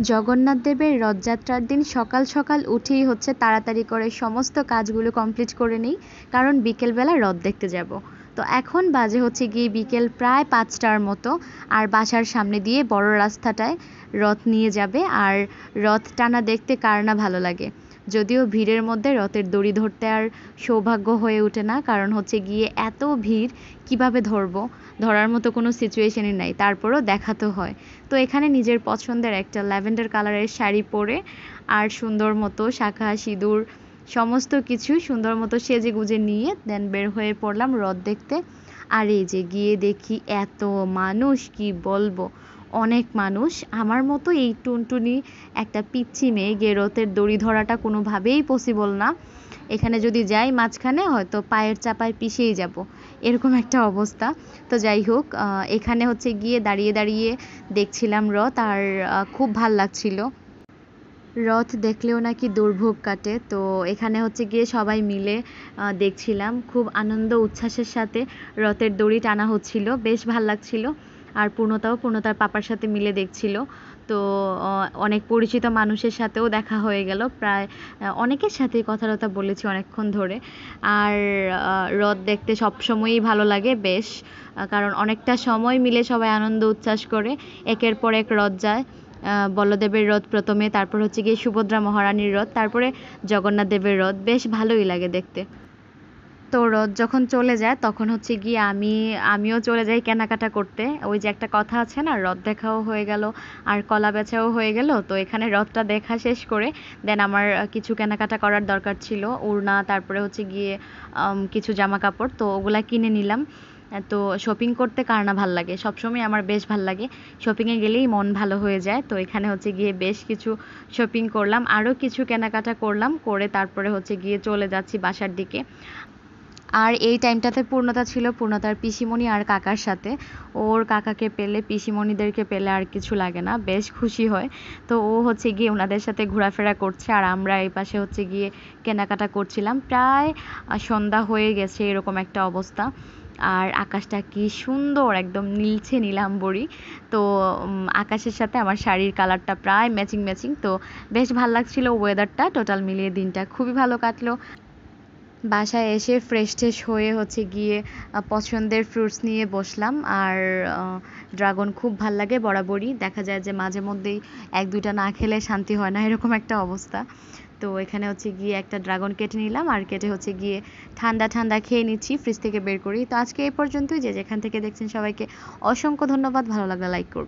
জগন্নাথ দেবের রথযাত্রার দিন সকাল সকাল উঠেই হচ্ছে তাড়াতাড়ি করে সমস্ত কাজগুলো কমপ্লিট করে নিই, কারণ বিকেলবেলা রথ দেখতে যাব। তো এখন বাজে হচ্ছে গিয়ে বিকেল প্রায় 5টার মতো। আর বাসার সামনে দিয়ে বড় রাস্তাটায় রথ নিয়ে যাবে, আর রথ টানা দেখতে কার না ভালো লাগে। যদিও ভিড়ের মধ্যে রথের দড়ি ধরতে আর সৌভাগ্য হয়ে ওঠে না, কারণ হচ্ছে গিয়ে এত ভিড় কিভাবে ধরবো, ধরার মতো কোনো সিচুয়েশনই নাই, তারপরও দেখাতে হয়। তো এখানে নিজের পছন্দের একটা ল্যাভেন্ডার কালারের শাড়ি পরে আর সুন্দর মতো শাঁখা সিঁদুর সমস্ত কিছু সুন্দর মতো সেজে গুজে নিয়ে দেন বের হয়ে পড়লাম রথ দেখতে। আর এই যে গিয়ে দেখি এত মানুষ, কি বলবো, অনেক মানুষ। আমার মতো এই টুনটুনি একটা পিচ্ছি মেয়ে গিয়ে রথের দড়ি ধরাটা কোনোভাবেই পসিবল না। এখানে যদি যাই মাঝখানে হয়তো পায়ের চাপায় পিষেই যাব, এরকম একটা অবস্থা। তো যাই হোক, এখানে হচ্ছে গিয়ে দাঁড়িয়ে দাঁড়িয়ে দেখছিলাম রথ, আর খুব ভাল লাগছিল। রথ দেখলেও নাকি দুর্ভোগ কাটে, তো এখানে হচ্ছে গিয়ে সবাই মিলে দেখছিলাম, খুব আনন্দ উচ্ছ্বাসের সাথে রথের দড়ি টানা হচ্ছিল, বেশ ভাল লাগছিল। আর পূর্ণতার পাপার সাথে মিলে দেখছিল। তো অনেক পরিচিত মানুষের সাথেও দেখা হয়ে গেল, প্রায় অনেকের সাথেই কথা টথা বলেছি অনেকক্ষণ ধরে। আর রথ দেখতে সবসময়ই ভালো লাগে বেশ, কারণ অনেকটা সময় মিলে সবাই আনন্দ উচ্ছ্বাস করে, একের পর এক রথ যায়। বলদেবের রথ প্রথমে, তারপর হচ্ছে গিয়ে সুভদ্রা মহারানীর রথ, তারপরে জগন্নাথ দেবের রথ, বেশ ভালোই লাগে দেখতে। তো রথ যখন চলে যায় তখন হচ্ছে গিয়ে আমিও চলে যাই কেনাকাটা করতে। ওই যে একটা কথা আছে না, রথ দেখাও হয়ে গেল আর কলা বেচাও হয়ে গেল। তো এখানে রথটা দেখা শেষ করে দেন আমার কিছু কেনাকাটা করার দরকার ছিল, ওড়না, তারপরে হচ্ছে গিয়ে কিছু জামা কাপড়, তো ওগুলা কিনে নিলাম। তো শপিং করতে কার না ভাল লাগে, সবসময় আমার বেশ ভাল লাগে, শপিংয়ে গেলেই মন ভালো হয়ে যায়। তো এখানে হচ্ছে গিয়ে বেশ কিছু শপিং করলাম, আরও কিছু কেনাকাটা করলাম, করে তারপরে হচ্ছে গিয়ে চলে যাচ্ছি বাসার দিকে। আর এই টাইমটাতে পূর্ণতা ছিল পূর্ণতার পিসিমণি আর কাকার সাথে। ওর কাকাকে পেলে, পিসিমণিদেরকে পেলে আর কিছু লাগে না, বেশ খুশি হয়। তো ও হচ্ছে গিয়ে ওনাদের সাথে ঘোরাফেরা করছে, আর আমরা এই পাশে হচ্ছে গিয়ে কেনাকাটা করছিলাম। প্রায় সন্ধ্যা হয়ে গেছে এরকম একটা অবস্থা। আর আকাশটা কি সুন্দর, একদম নীলছে নীলাম্বরী। তো আকাশের সাথে আমার শাড়ির কালারটা প্রায় ম্যাচিং ম্যাচিং, তো বেশ ভাল লাগছিল ওয়েদারটা। টোটাল মিলিয়ে দিনটা খুবই ভালো কাটলো। বাসায় এসে ফ্রেশ ট্রেশ হয়ে হচ্ছে গিয়ে পছন্দের ফ্রুটস নিয়ে বসলাম। আর ড্রাগন খুব ভাল লাগে বরাবরই, দেখা যায় যে মাঝে মধ্যেই এক দুইটা না খেলে শান্তি হয় না, এরকম একটা অবস্থা। তো এখানে হচ্ছে গিয়ে একটা ড্রাগন কেটে নিলাম, আর কেটে হচ্ছে গিয়ে ঠান্ডা ঠান্ডা খেয়ে নিচ্ছি, ফ্রিজ থেকে বের করি। তো আজকে এই পর্যন্তই, যে যেখান থেকে দেখছেন সবাইকে অসংখ্য ধন্যবাদ, ভালো লাগলে লাইক করবেন।